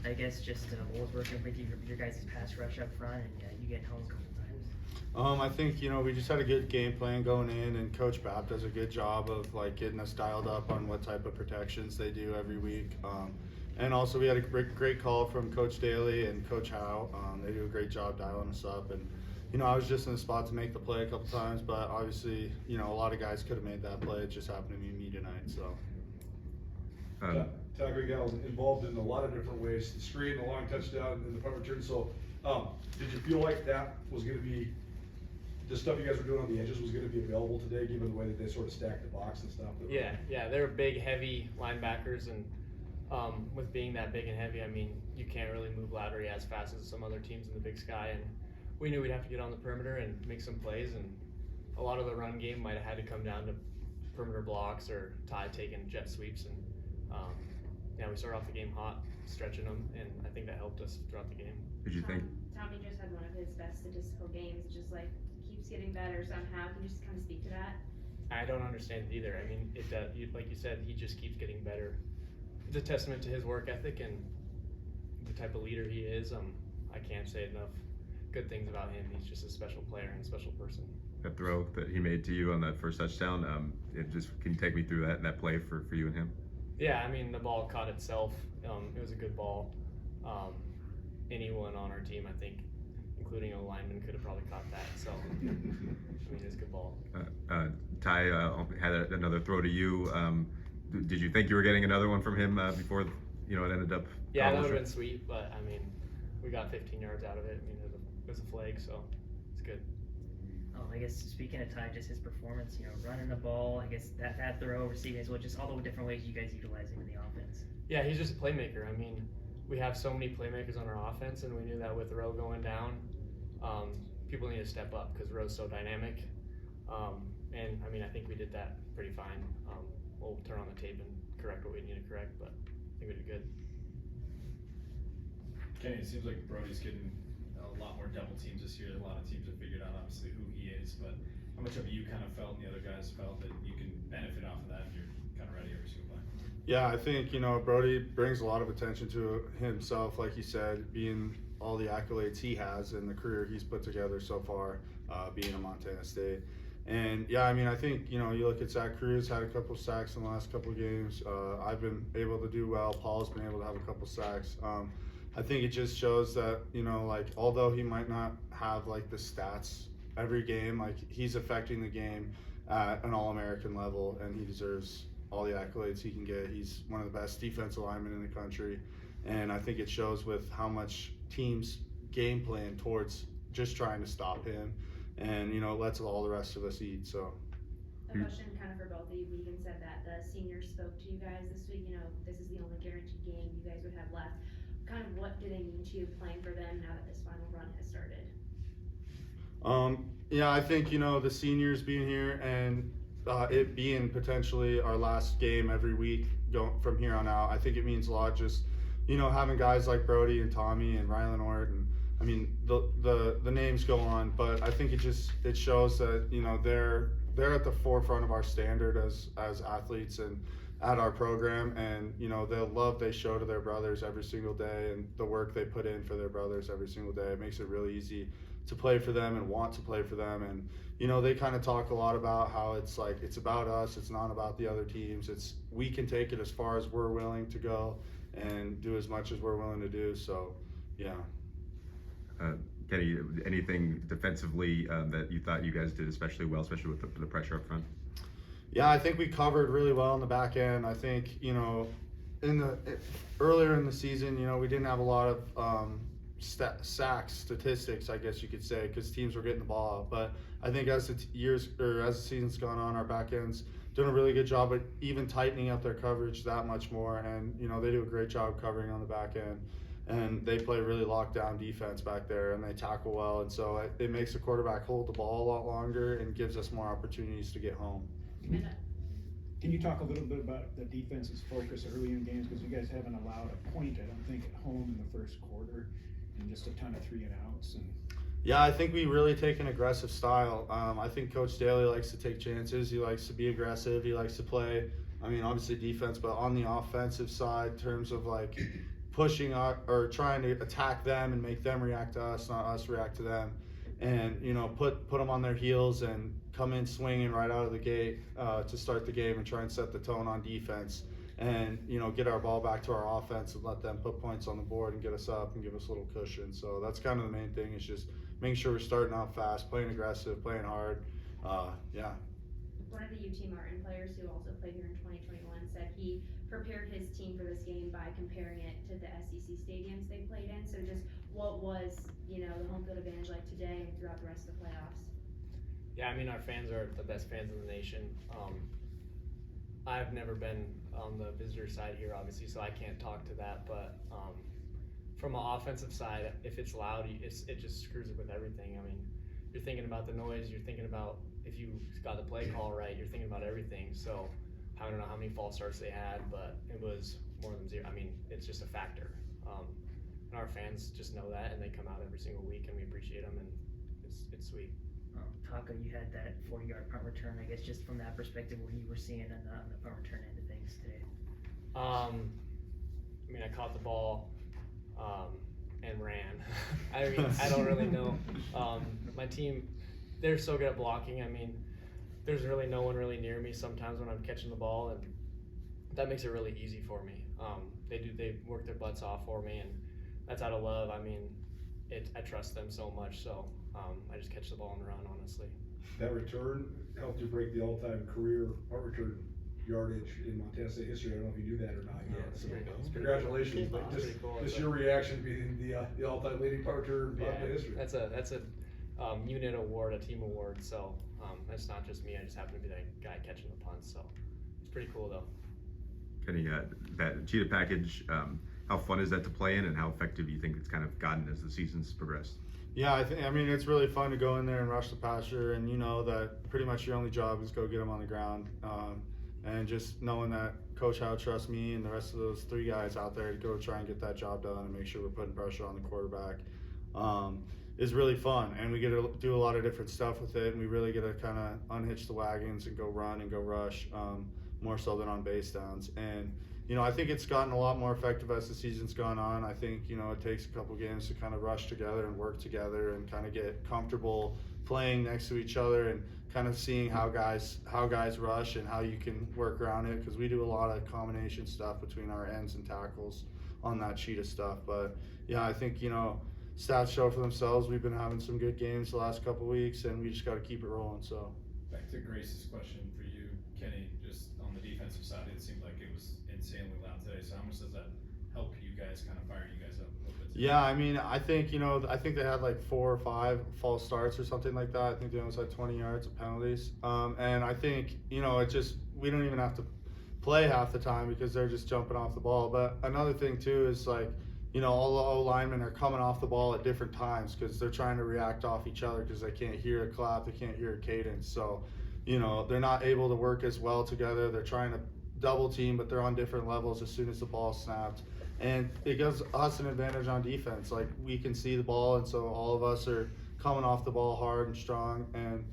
I guess just what was working with your guys' pass rush up front and you getting home a couple times. I think, we just had a good game plan going in, and Coach Babb does a good job of like getting us dialed up on what type of protections they do every week. And also we had a great call from Coach Daly and Coach Howe. They do a great job dialing us up, and I was just in the spot to make the play a couple times, but obviously, a lot of guys could have made that play. It just happened to be me tonight, so. Taco got involved in a lot of different ways, the screen, the long touchdown, and the punt return. So, did you feel like that was going to be, the stuff you guys were doing on the edges was going to be available today, given the way that they sort of stacked the box and stuff? Yeah, they're big, heavy linebackers, and with being that big and heavy, I mean, you can't really move laterally as fast as some other teams in the Big Sky, and we knew we'd have to get on the perimeter and make some plays, and a lot of the run game might have had to come down to perimeter blocks or Ty taking jet sweeps, and we started off the game hot, stretching them, and I think that helped us throughout the game. Did you think? Tommy just had one of his best statistical games, just like keeps getting better somehow. Can you just kind of speak to that? I don't understand it either. I mean, like you said, he just keeps getting better. It's a testament to his work ethic and the type of leader he is. I can't say enough good things about him. He's just a special player and a special person. That throw that he made to you on that first touchdown, can you take me through that play for you and him? Yeah, I mean, the ball caught itself. It was a good ball. Anyone on our team, I think, including a lineman, could have probably caught that. So, I mean, it was a good ball. Ty had another throw to you. Did you think you were getting another one from him before, it ended up? Yeah, that would have been sweet, but I mean, we got 15 yards out of it. I mean, it was a flag, so it's good. I guess speaking of Ty, just his performance, running the ball, I guess that throw, receiving as well, just all the different ways you guys utilize him in the offense. Yeah, he's just a playmaker. I mean, we have so many playmakers on our offense, and we knew that with Rowe going down, people need to step up because Rowe's so dynamic. And I mean, I think we did that pretty fine. We'll turn on the tape and correct what we need to correct, but I think we did good. Kenny, it seems like Brody's getting a lot more double teams this year. A lot of teams have figured out obviously who he is, but how much have you kind of felt and the other guys felt that you can benefit off of that and you're kind of ready every single play? Yeah, I think, Brody brings a lot of attention to himself, like you said, being all the accolades he has and the career he's put together so far, being at Montana State. And yeah, I mean, I think, you look at Zach Cruz, had a couple sacks in the last couple of games. I've been able to do well. Paul's been able to have a couple sacks. I think it just shows that, although he might not have like the stats every game, like he's affecting the game at an All-American level, and he deserves all the accolades he can get. He's one of the best defensive linemen in the country, and I think it shows with how much teams game plan towards just trying to stop him, and lets all the rest of us eat. So a question kind of for both of you. Vegan said that the seniors spoke to you guys this week. This is the only guaranteed game you guys would have left. Kind of what do they mean to you playing for them now that this final run has started? Yeah, I think the seniors being here and it being potentially our last game every week going from here on out, I think it means a lot. Just having guys like Brody and Tommy and Rylan Ort, and I mean the names go on, but I think it shows that they're at the forefront of our standard as athletes and at our program, and the love they show to their brothers every single day and the work they put in for their brothers every single day. It makes it really easy to play for them and want to play for them. And they kind of talk a lot about how it's like it's about us, it's not about the other teams. We can take it as far as we're willing to go and do as much as we're willing to do. So yeah. Kenny, anything defensively that you thought you guys did especially well, especially with the pressure up front? Yeah, I think we covered really well in the back end. I think, earlier in the season, we didn't have a lot of sacks statistics, I guess you could say, because teams were getting the ball out. But I think as the season's gone on, our back end's done a really good job at even tightening up their coverage that much more. And, they do a great job covering on the back end. And they play really lockdown defense back there, and they tackle well. And so it makes the quarterback hold the ball a lot longer and gives us more opportunities to get home. Can you talk a little bit about the defense's focus early in games, because you guys haven't allowed a point, I don't think, at home in the first quarter, and just a ton of 3-and-outs? Yeah, I think we really take an aggressive style. I think Coach Daly likes to take chances. He likes to be aggressive. He likes to play, obviously defense, but on the offensive side, in terms of like pushing or trying to attack them and make them react to us, not us react to them, and put them on their heels and come in swinging right out of the gate to start the game and try and set the tone on defense, and get our ball back to our offense and let them put points on the board and get us up and give us a little cushion. So that's kind of the main thing, is just making sure we're starting out fast, playing aggressive, playing hard. One of the UT Martin players who also played here in 2021 said he prepared his team for this game by comparing it to the SEC stadiums they played in. So just what was, the home field advantage like today and throughout the rest of the playoffs? Yeah, I mean, our fans are the best fans in the nation. I've never been on the visitor side here, obviously, so I can't talk to that. But from an offensive side, if it's loud, it just screws it with everything. I mean, you're thinking about the noise, you're thinking about if you got the play call right, you're thinking about everything. So I don't know how many false starts they had, but it was more than zero. I mean, it's just a factor. And our fans just know that, and they come out every single week, and we appreciate them, and it's sweet. Taco, you had that 40-yard punt return. I guess just from that perspective, what you were seeing on the punt return end of things today. I mean, I caught the ball and ran. I mean, I don't really know. My team, they're so good at blocking. I mean, there's really no one really near me sometimes when I'm catching the ball, and that makes it really easy for me. They work their butts off for me, and that's out of love. I mean, I trust them so much, so I just catch the ball and run, honestly. That return helped you break the all-time career punt return yardage in Montana State history. I don't know if you do that or not yet. It's So pretty cool. congratulations. Cool. Like, It's pretty cool. just your reaction being the all-time leading punt return in Bobcat history. That's a unit award, a team award. So that's not just me. I just happen to be that guy catching the punts. So it's pretty cool though. Kenny, that Cheetah package, how fun is that to play in, and how effective do you think it's kind of gotten as the season's progressed? Yeah, I mean, it's really fun to go in there and rush the passer, and that pretty much your only job is go get them on the ground. And just knowing that Coach Howe trusts me and the rest of those 3 guys out there to go try and get that job done and make sure we're putting pressure on the quarterback is really fun. And we get to do a lot of different stuff with it, and we really get to kind of unhitch the wagons and go run and go rush more so than on base downs. And I think it's gotten a lot more effective as the season's gone on. I think, it takes a couple games to kind of rush together and work together and kind of get comfortable playing next to each other and kind of seeing how guys rush and how you can work around it, because we do a lot of combination stuff between our ends and tackles on that Cheetah stuff. But yeah, I think, stats show for themselves. We've been having some good games the last couple weeks, and we just got to keep it rolling. So Back to Grace's question for you, Kenny, just on the defensive side, it seemed like it was insanely loud today. So how much does that help you guys, kind of fire you guys up a little bit today? yeah, I mean, I think they had like 4 or 5 false starts or something like that. I think they almost had 20 yards of penalties. And I think we don't even have to play half the time because they're just jumping off the ball. But another thing too is like, all the O linemen are coming off the ball at different times because they're trying to react off each other because they can't hear a clap, they can't hear a cadence. So, they're not able to work as well together. They're trying to double team, but they're on different levels as soon as the ball snapped. And it gives us an advantage on defense. Like, we can see the ball, and so all of us are coming off the ball hard and strong. And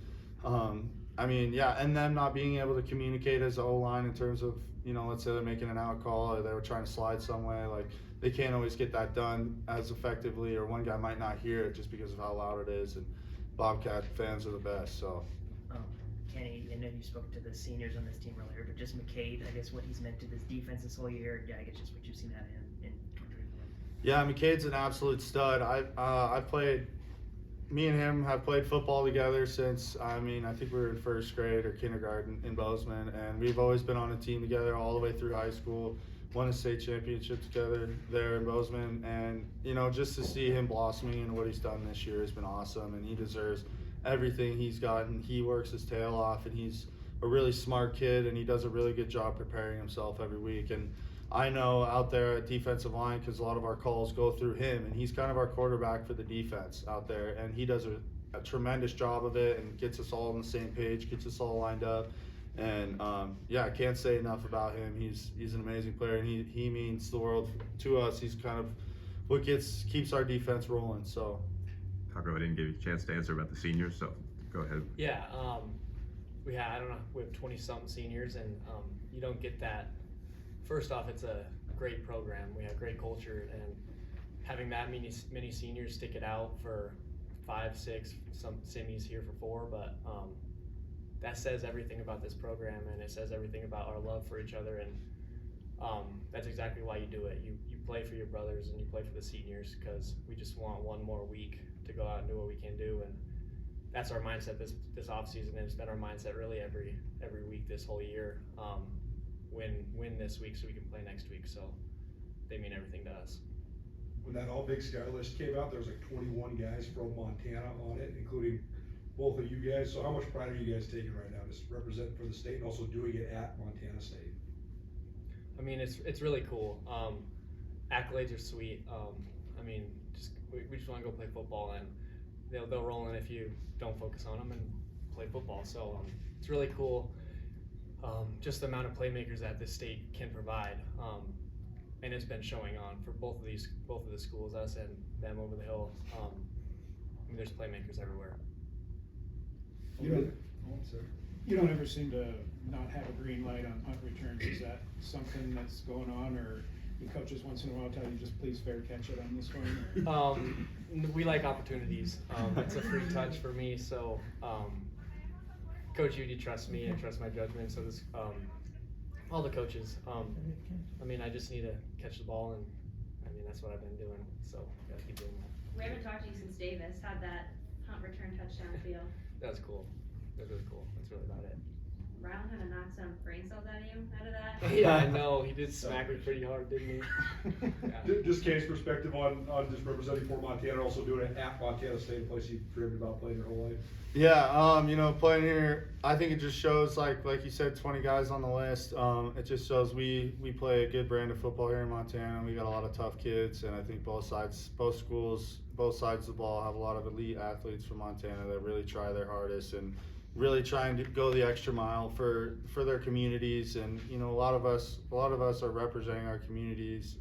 and them not being able to communicate as the O-line in terms of, let's say they're making an out call or they were trying to slide some way, like they can't always get that done as effectively, or one guy might not hear it just because of how loud it is. And Bobcat fans are the best. So Kenny, I know you spoke to the seniors on this team earlier, but just McCade, I guess what he's meant to this defense this whole year, I guess just what you've seen out of him in 2021. Yeah, McCade's an absolute stud. Me and him have played football together since, I think we were in first grade or kindergarten in Bozeman, and we've always been on a team together all the way through high school, won a state championship together there in Bozeman, and, just to see him blossoming and what he's done this year has been awesome, and he deserves everything he's gotten. He works his tail off, and he's a really smart kid, and he does a really good job preparing himself every week. And I know out there at defensive line, because a lot of our calls go through him, and he's kind of our quarterback for the defense out there, and he does a tremendous job of it and gets us all on the same page, gets us all lined up. And I can't say enough about him. He's an amazing player, and he means the world to us. He's kind of what keeps our defense rolling. So Taco, I didn't give you a chance to answer about the seniors, so go ahead. Yeah, we have 20-something seniors, and you don't get that. First off, it's a great program. We have great culture, and having that many seniors stick it out for 5, 6, some semis here for 4, but that says everything about this program, and it says everything about our love for each other, and that's exactly why you do it. You play for your brothers and you play for the seniors, because we just want one more week to go out and do what we can do, and that's our mindset this off season, and it's been our mindset really every week this whole year. Win this week so we can play next week, so they mean everything to us. When that all Big Sky list came out, there was like 21 guys from Montana on it, including both of you guys. So how much pride are you guys taking right now, just representing for the state and also doing it at Montana State? I mean, it's really cool. Accolades are sweet. I mean, we just want to go play football, and they'll roll in if you don't focus on them and play football. So it's really cool. Just the amount of playmakers that this state can provide, and it's been showing on for both of the schools, us and them over the hill. I mean, there's playmakers everywhere. You don't ever seem to not have a green light on punt returns. Is that something that's going on, or the coaches once in a while tell you just please fair catch it on this one? We like opportunities. It's a free touch for me, so Coach Udy trusts me and trusts my judgment. So this, all the coaches. I mean, I just need to catch the ball, and I mean that's what I've been doing. So gotta keep doing that. We haven't talked to you since Davis had that punt return touchdown feel. That was cool. That was really cool. That's really about it. Brown had to knock some brain cells out of that. Yeah, I know. He did smack me pretty hard, didn't he? Yeah. Just Kane's perspective on just representing for Montana, also doing it at Montana State, a place you've dreamed about playing your whole life. Yeah, you know, playing here, I think it just shows, like you said, 20 guys on the list. It just shows we play a good brand of football here in Montana. We got a lot of tough kids, and I think both sides of the ball have a lot of elite athletes from Montana that really try their hardest and really trying to go the extra mile for their communities. And you know, a lot of us are representing our communities.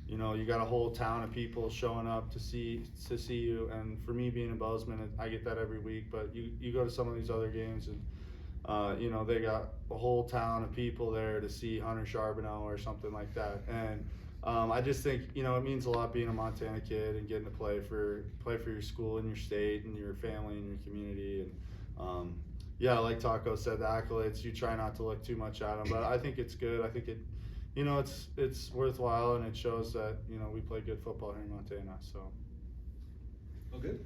You know, you got a whole town of people showing up to see you, and for me being in Bozeman, I get that every week. But you go to some of these other games, and you know, they got a whole town of people there to see Hunter Charbonneau or something like that. And I just think, you know, it means a lot being a Montana kid and getting to play for your school and your state and your family and your community. And yeah, like Taco said, the accolades, you try not to look too much at them, but I think it's good. I think it, you know, it's worthwhile, and it shows that, you know, we play good football here in Montana. So. Well, good.